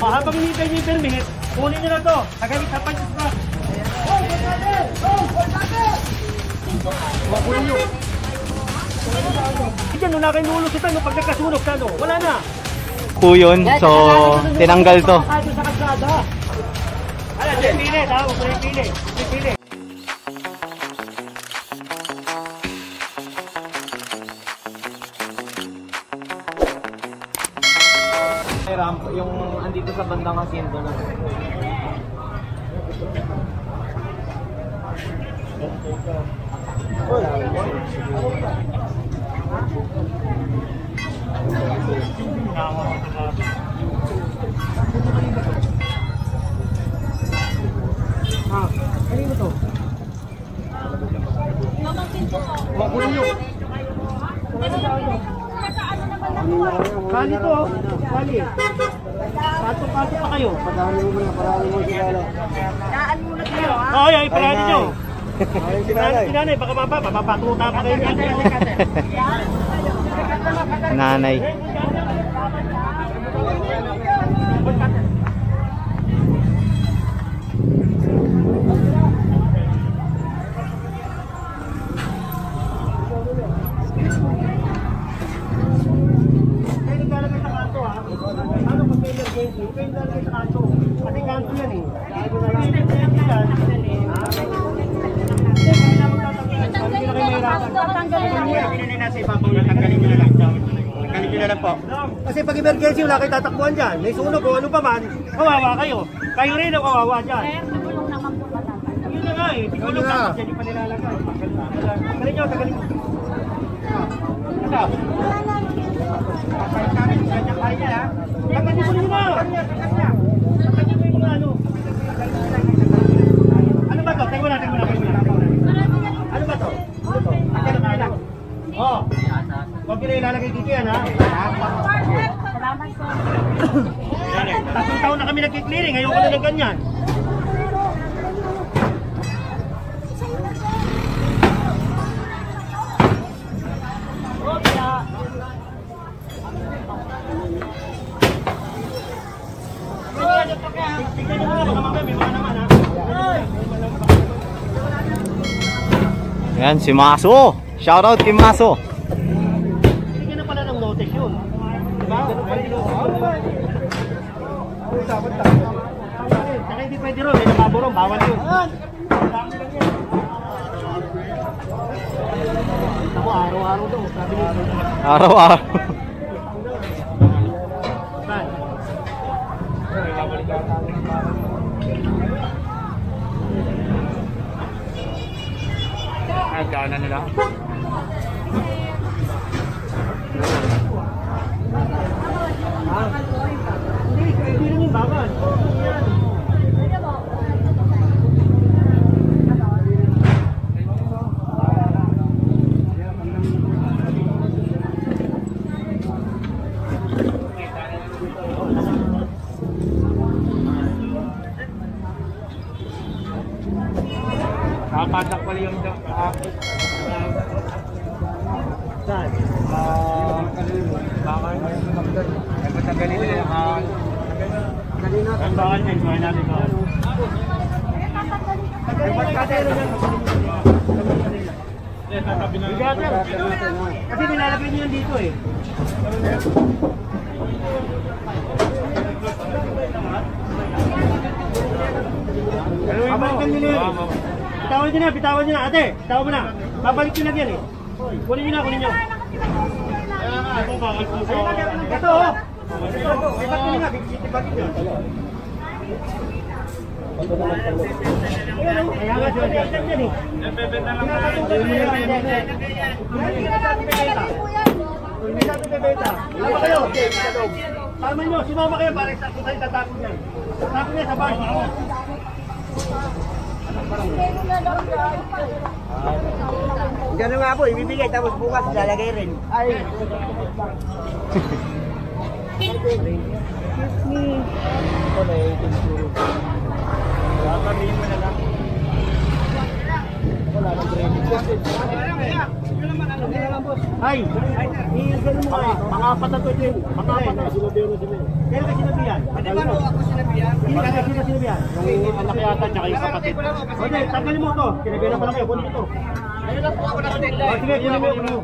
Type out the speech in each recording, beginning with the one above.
Habang hinihintay niyo yung permit, kunin niyo na to. Kagalit sa panyo sa... Oh, pagkakit! Oh, pagkakit! Kunin niyo. Diyan, nung nakainulog kita, no, pag nagkasunog ka, no, wala na. Yun, so tinanggal to. Sa kalsada. Ayan, pili, tawag ko yung pili. Pili. May ramp, yung andito sa bandang asinto na. Ano mo to? Makulo nyo. Kali to, kali. Pato-pato pa kayo. Parami mo sigala. Daan muna kayo, ha? Oo, ay, parami nyo. Sinanay, baka mapapatuta pa kayo. Nanay. Kasi pag emergency wala kayo tatakbuhan dyan, may sunog o ano pa man, kawawa kayo. Kayo rin ang kawawa dyan. Yun na nga eh, tigulong na. Diyan yung panilalagay. Tagalin nyo, tagalin nyo. Tagalin mo nyo na. Tagalin mo yung mga ano. Ano ba to? Tingnan natin muna. Ano ba to? Oh, huwag nyo na ilalagay dito yan ha. Tatlong taon na kami nagki-clearing, ayoko na ng ganyan. Tignan nyo muna, baka mamaya may mga naman ha. Yan, si Maso. Shoutout kay Maso. Bigyan na pala ng notice yun. Diba? Saka hindi pwede ron, may nakaburong, bawal yun. Ako, araw-araw daw. Araw-araw. Ay, gana nila. Hindi rin yung bawal. Nakapasak pala yung Saan? bakal. Ay, matanggalin nila yung Ang bakal niya, isuhay natin bakal. Kasi nilalagay niyo yan dito eh. Babalikan nyo na yan. Bitawan nyo na. Ate, bitawan mo na. Babalik nyo na yan eh. Kunin nyo na, kunin nyo. Ito oh. Ibat nyo nga, ibat nyo. Kaya nga, siya yan eh. Hindi natin bebenta. Tama kayo. Tama nyo, sumama kayo para sa tayo tatapon yan. Tatapon niya sa bahay. Gano'n nga po, ibibigay tapos bukas lalagay rin. Ay. Ay, i-gano mo kayo. Mga apat na to din. Mga apat na. Sinabihan na sila. Kailan ka sinabihan? Hindi ba ako sinabihan? Hindi ka sinabihan. Yung anak yata tsaka yung kapatid. Okay, tanggalin mo ito. Sinabihan na pala kayo. Kunin ito. Ayun lang po ako na kutila. Sige, kunin mo.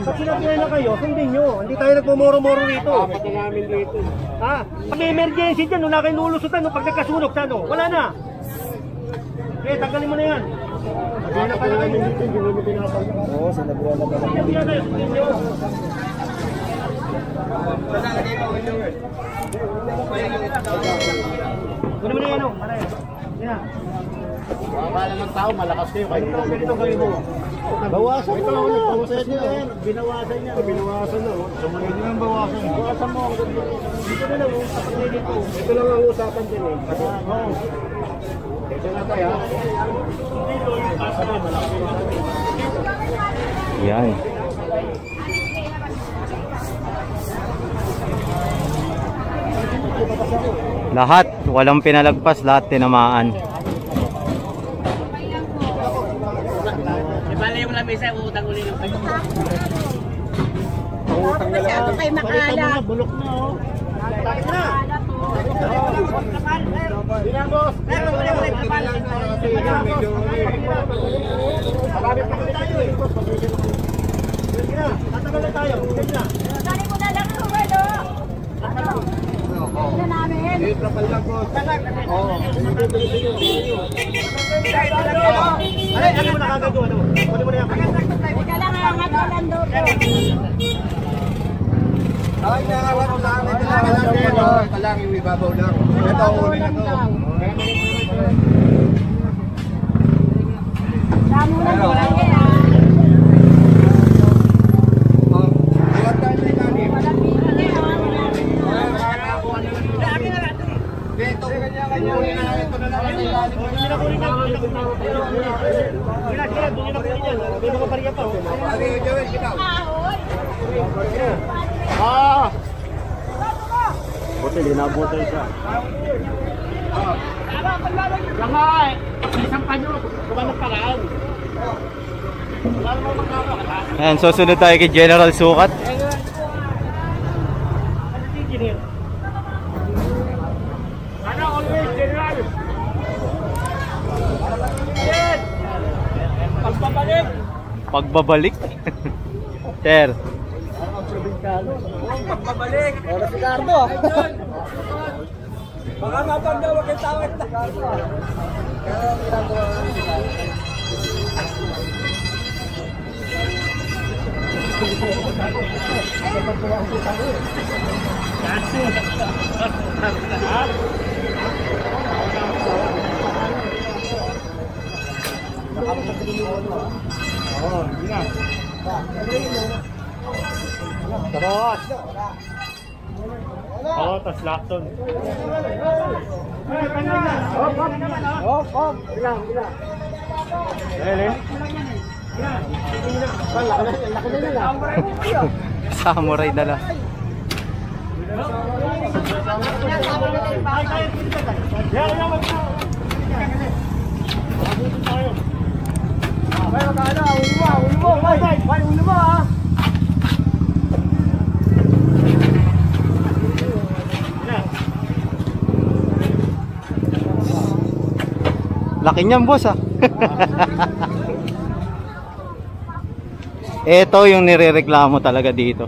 Pag sinabihan na kayo, sundin nyo. Hindi tayo nagmumuro-muro rito. Apat na namin dito. Ha? Pag may emergency dyan, wala kayong lulusutan. Pag nagkasunog, sano? Wala na. Okay, tanggalin mo na yan. Sabihan na pala kayo. Hindi mo pinapagod. Oo, sinabihan na pala. Sinabihan kayo. Sundin nyo. Kunin mo na yan, o. Yan. Baka naman tao, malakas kayo. Ganito kayo mo. Bawasan mo. Bawasan nyo yan. Binawasan niya. Binawasan na. Sumunod nyo yung bawasan. Bawasan mo. Dito na lang. Dito. Ito lang ang usapan din eh. Oo. Ito na tayo. Yan. Lahat, walang pinalagpas, lahat tinamaan. Ibala yung lamesa, utang uli ng pag- Masyado kayo makala. Bulok na, oh. Bakit na? Bilang, boss. Marami pa kami tayo, eh. Sige na, tatagal na tayo. Sige na. Dali mo na lang ang walo. Ano namin? Ay, ano mo nakagado, ano? Kunin mo na yan. Ika lang ang matalan doon. Ay, nangarap ko lang. Ito lang. Ito lang yung ibabaw lang. Ito, uli na to. Damo na po lang yan. Iwan tayo na ilalim. Walang pila yan. Ito, kanya-kanya. Ito na lang ang ilalim. Sinakunin na. Sila, doon na kunin yan. May mga pariya pa, oh. Ano yung gawin? Kita. Ah! Buti, linabutan siya. Langay! Isang panyo, kumanak paraan. Wala naman magkakaroon. Ayan, susunod tayo kay General Sukat. Ano si engineer? Ano, always, general? Yes! Pagpapalik! Pagbabalik. Sir. Pagbabalik. Ora si Cardo. Baka mapagdaw, wag kang tawag na. Terus. Oh, tas lakton. Oh. Bilang. Dali. Samurai dala. Laki niyan, boss, ah. Ito yung nirereklamo talaga dito.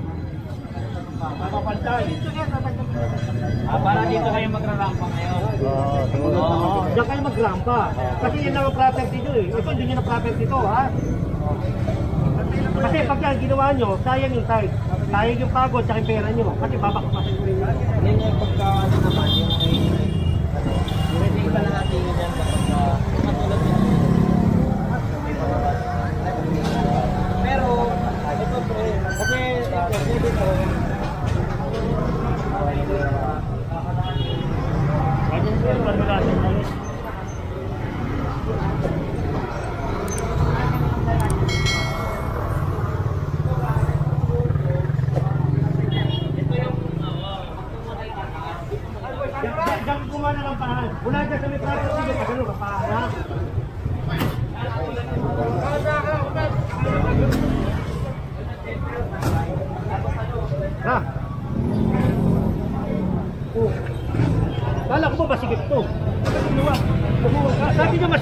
Para dito kayo magrarampa ngayon. Diyan kayo magrampa. Kasi yun lang ang property nyo, eh. Ito, hindi nyo na property to, ha? Kasi pag yan ginawa nyo, sayang yung site. Sayang yung pagod, tsaka yung pera nyo. Kasi babakpasin ko rin yan. Yan yung pagkaano naman, yung ready pa lang natin yun dyan kapag matulad yun. Pero, ito pre, kasi pwede ko. Diyan kumana ng paraan. Mula dyan sa may property nyo, pagano ka pa, ha?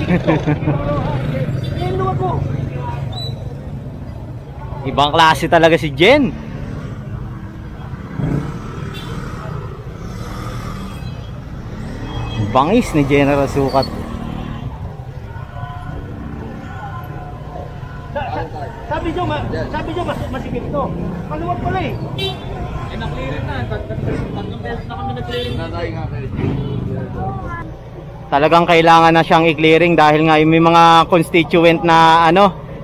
Ayun, luwag mo. Ibang klase talaga si Jen. Bangis ni General Sukat. Sabi nyo, masikip to. Maluwag pala eh. Na-clearing na. Tatlong beses na kami nag-clearing. Talagang kailangan na siyang i-clearing dahil nga may mga constituent na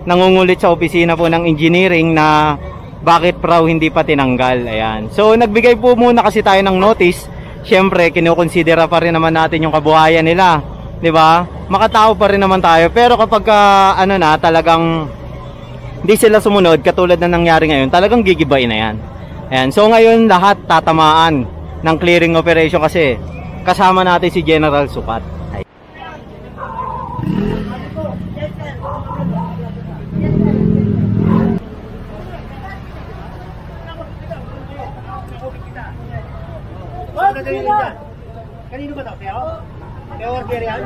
nangungulit sa opisina po ng engineering na bakit raw hindi pa tinanggal. Ayan. So nagbigay po muna kasi tayo ng notice. Siyempre, kinukonsidera pa rin naman natin yung kabuhayan nila, 'di ba? Makatao pa rin naman tayo. Pero kapag talagang hindi sila sumunod katulad na nangyari ngayon, talagang gigibain na 'yan. Ayan. So ngayon lahat tatamaan ng clearing operation kasi kasama natin si General Sukat. Kanino ba ito? Teo? Teo Orbier yan?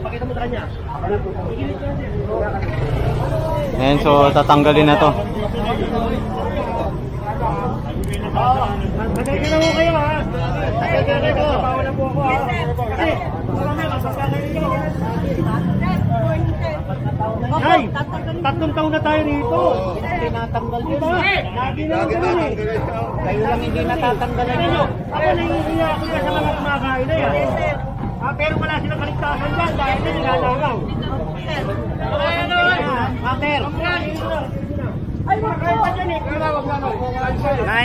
Pakita mo sa kanya. Ayan, so tatanggalin na to. Matay ka na mo kayo ha. Matay ka na ito. Bawal na po ako ha. Kasi, marami, masasakay nyo. Ay, 3 taon na tayo rito. Tinatanggal yun. Lagi na naman eh. Kayo lang hindi natatanggalan nyo. Ako naiiya ako na sa mga kumakain na yan. Pero wala silang kaligtasan dyan dahil na nilalagaw. Mater! Ay, makain pa dyan eh.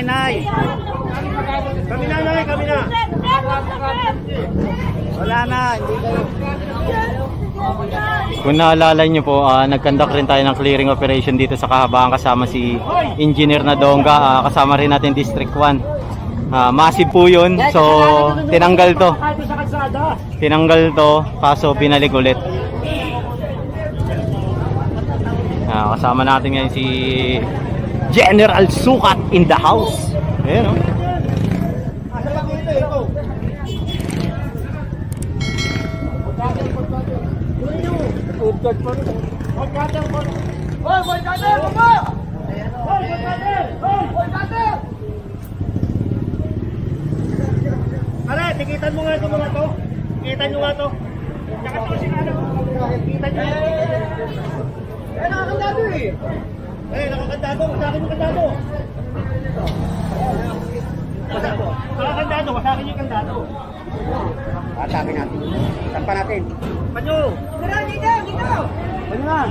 Nay! Kami na, Nay, kami na. Wala na, hindi kayo. Kung naalala nyo po, nag-conduct rin tayo ng clearing operation dito sa Kahabaan kasama si Engineer Nadonga, kasama rin natin District 1. Massive po yun, so tinanggal to. Tinanggal to, kaso binalik ulit. Kasama natin ngayon si General Sukat in the house. Ayan, oh. Pare, tikitan mo nga ito mga to. Tikitan nyo nga to. Tsaka to si ano. Tikitan nyo. Nakakandado eh. Nakakandado. Masakin yung kandado. Nakakandado. Masakin yung kandado. Sabi natin. Sampa natin. Panyo. Dito. Panyo nga.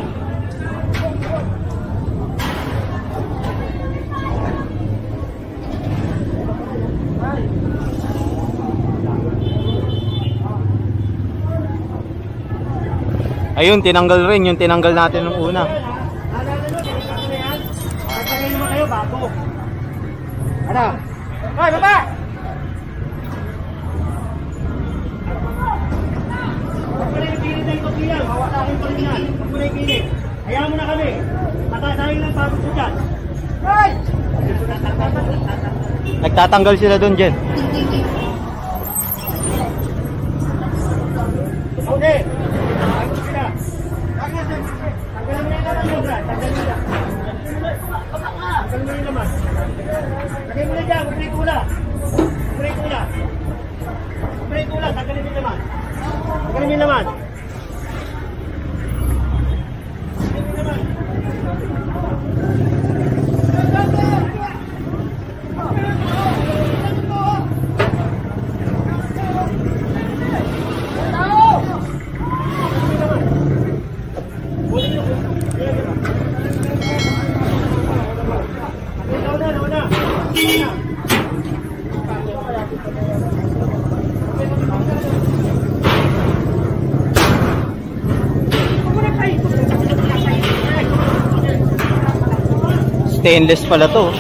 Ayun, tinanggal rin yung tinanggal natin nung una. Pagpagay naman kayo bago. Ano? Hoy, baba! Huwag mo na yung pilit na ito pilang. Hawasakin pa rin yan. Huwag mo na yung pilit. Hayaan mo na kami. Matasahin lang pagod ko dyan. Hoy! Nagtatanggal sila doon, Jen. Okay. Tanggalin mo na yung laman mo, Brad. Tanggalin mo na. Tanggalin mo yung laman. Tanggalin mo na dyan. Huwag tula. Tanggalin mo yung laman. Tanggalin mo yung laman. Stainless pala to.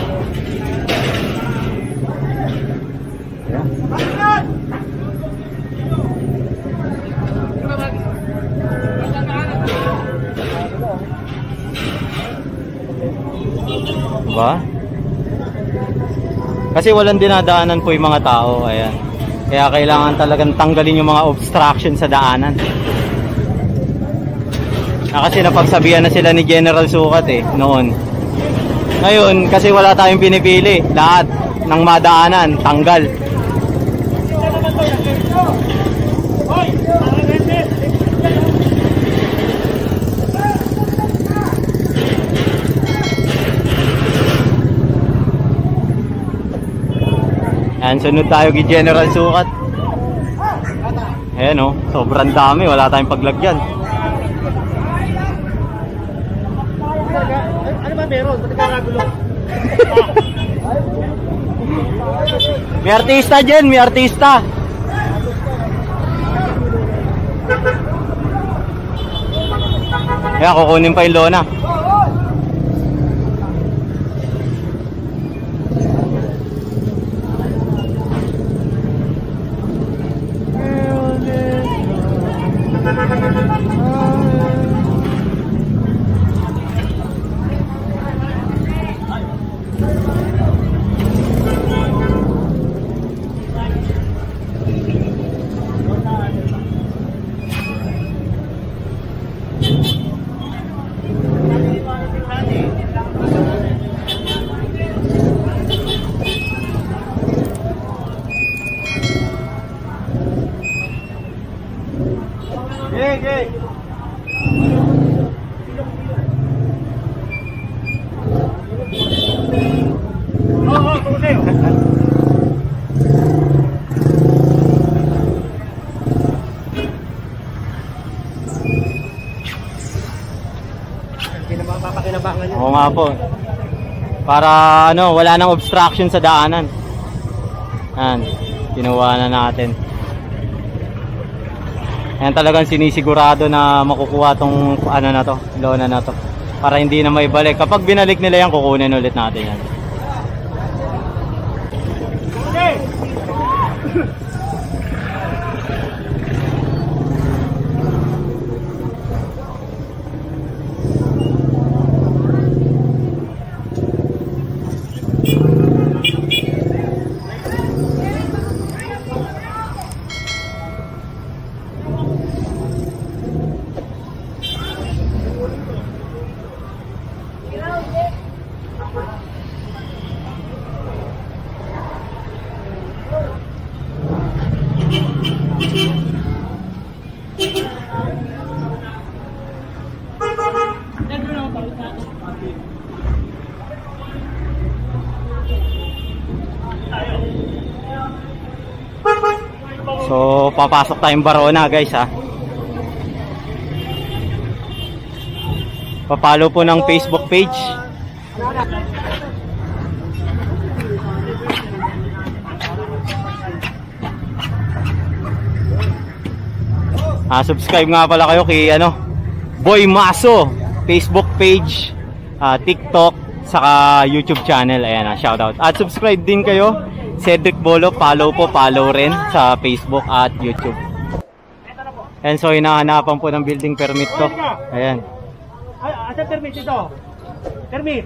Diba? Kasi walang dinadaanan po yung mga tao. Ayan. Kaya kailangan talagang tanggalin yung mga obstruction sa daanan. Kasi napagsabihan na sila ni General Sukat noon. Ngayon, kasi wala tayong pinipili, lahat ng madaanan, tanggal. Yan, sunod tayo kay General Sukat. Ayan sobrang dami, wala tayong paglagyan. Ano ba meron? Ba't nagkakagulo? May artista dyan, may artista. Kaya kukunin pa yung lona. Oo nga po. Para wala nang obstruction sa daanan. Yan, kinuha na natin. Yan talagang sinisigurado na makukuha tong lona na to. Para hindi na maibalik. Kapag binalik nila yan, kukunin ulit natin yan. Okay. So, papasok tayong Barona, guys, ha. Papalo po ng Facebook page. Subscribe nga pala kayo kay Boy Maso Facebook page, TikTok, saka YouTube channel. Ayan, shoutout. At subscribe din kayo Cedric Bolo, follow rin sa Facebook at YouTube. And so hinahanapan po ng building permit to. Ayan. Asa permit ito? Permit.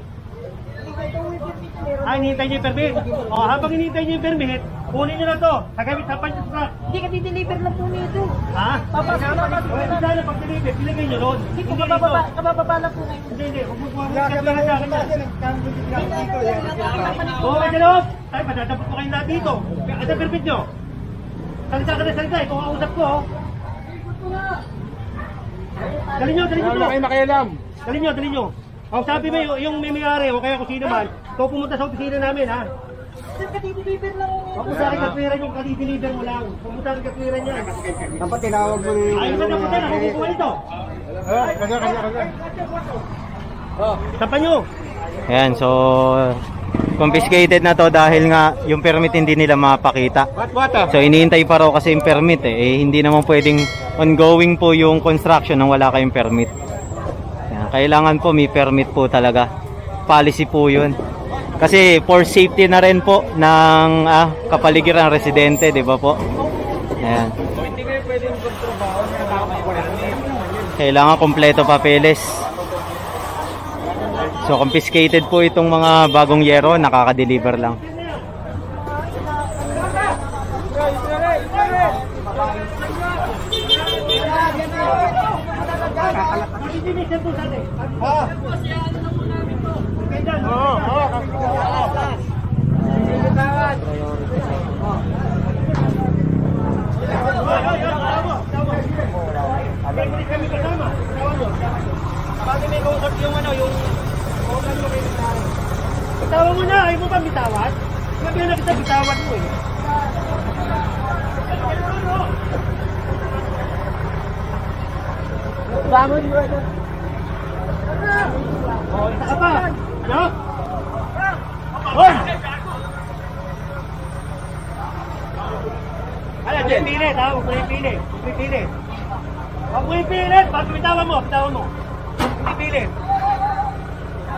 Hinihintay niyo yung permit. Habang hinihintay niyo yung permit, kunin niyo na to. Sagamit sa panyo. Hindi ka di-deliver na po nito. Ha? Papasok na kasi. Sana pag-deliver, pilagay niyo doon. Hindi po kabababa na po ngayon. Hindi. Huwag mo sa akin. Oo, may gano'n. Tayo, madadabot ko kayo lahat dito. Asa permit niyo? Salita ka na salita. Ito ang usap ko. Dali niyo. Wala kayo makialam. Dali niyo. Sabi mo yung may-ari o kaya kung sino man, ikaw pumunta sa opisina namin, ha? Sir, ka-deliver lang po. Huwag mo sa akin katwiran yung ka-deliver mo lang. Huwag mo sa akin katwiran yan. Dapat tinawag mo yung... Ayun na dapat yan. Ako kukuha ito. Tapan nyo. Ayan, so confiscated na to dahil nga yung permit hindi nila mapakita. So iniintay pa raw kasi yung permit hindi naman pwedeng ongoing po yung construction nang wala kayong permit. Ayan, kailangan po may permit po talaga. Policy po yun. Kasi for safety na rin po ng kapaligiran ng residente, di ba po? Ayan. Hindi kayo pwedeng magtrabaho na nakapag-permit. Kailangan kompleto papeles. So confiscated po itong mga bagong yero, nakaka-deliver lang. dyan po sa atin. Ah. Oo. Kami kasama. Bakit may kausap yung ano, yung organ mo kayo sa akin. Bitawan mo na, ayaw mo ba bitawan? Sabi na kita bitawan mo eh. Bangon mo ito. Oh, isa ka pa. Ano? Hoy! Ala, pipilit ha, huwag mo ipilit. Pipilit. Huwag mo ipilit, pag bitawan mo. Pipilit.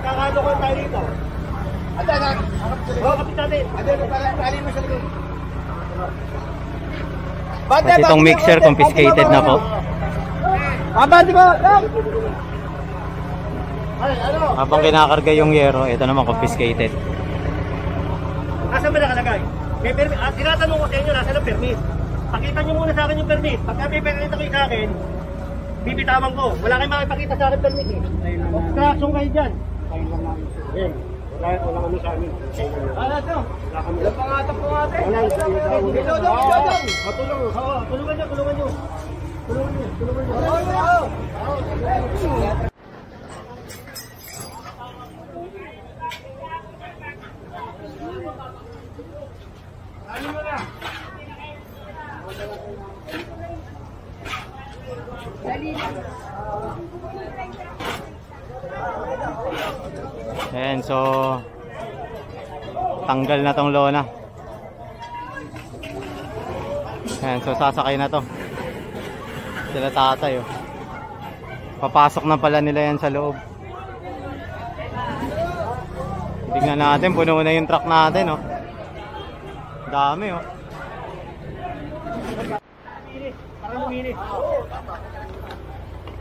Kakalo ko tayo dito. Oo, kapit natin. At itong mixer confiscated na po. Abante ko! Habang kinakarga yung yero, ito naman confiscated. Nasaan ba nakalagay? May permit. Tinatanong ko sa inyo, nasaan ang permit? Pakita nyo muna sa akin yung permit. Pagka may permit kayo sa akin, bibitawan ko. Wala kayong makipakita sa akin permit eh. Obstruction kayo dyan. Yan. Wala kami sa amin. Wala ito. Wala pangatap po ate. Wala ito. Tulungan nyo. Ayan, so tanggal na tong lona. Ayan, so sasakay na to sila tatay oh. Papasok na pala nila yan sa loob. Tingnan natin, puno na yung truck natin oh. Dami oh. Para luminis.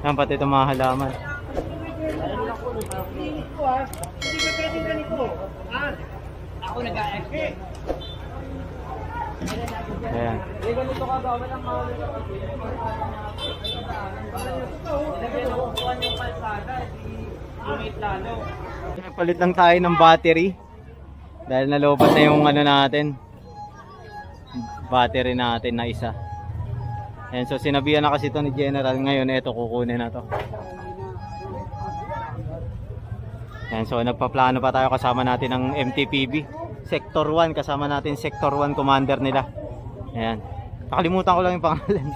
Yan, pati itong mga halaman. Linis ko ha. Hindi ka pwedeng ganito. Ako nag-AFK. Ayan. Ganito ka ba? Walang mawala ka. Nakukuhan yung kalsada. Lumit lalo. Palit lang tayo ng battery. Dahil nalobat na yung ano natin. Battery natin na isa. Ayan, so sinabihan na kasi ito ni General. Ngayon, ito kukunin na to. Ayan, so nagpaplano pa tayo kasama natin ng MTPB Sector 1, kasama natin Sector 1 commander nila. Ayan. Nakalimutan ko lang yung pangalan.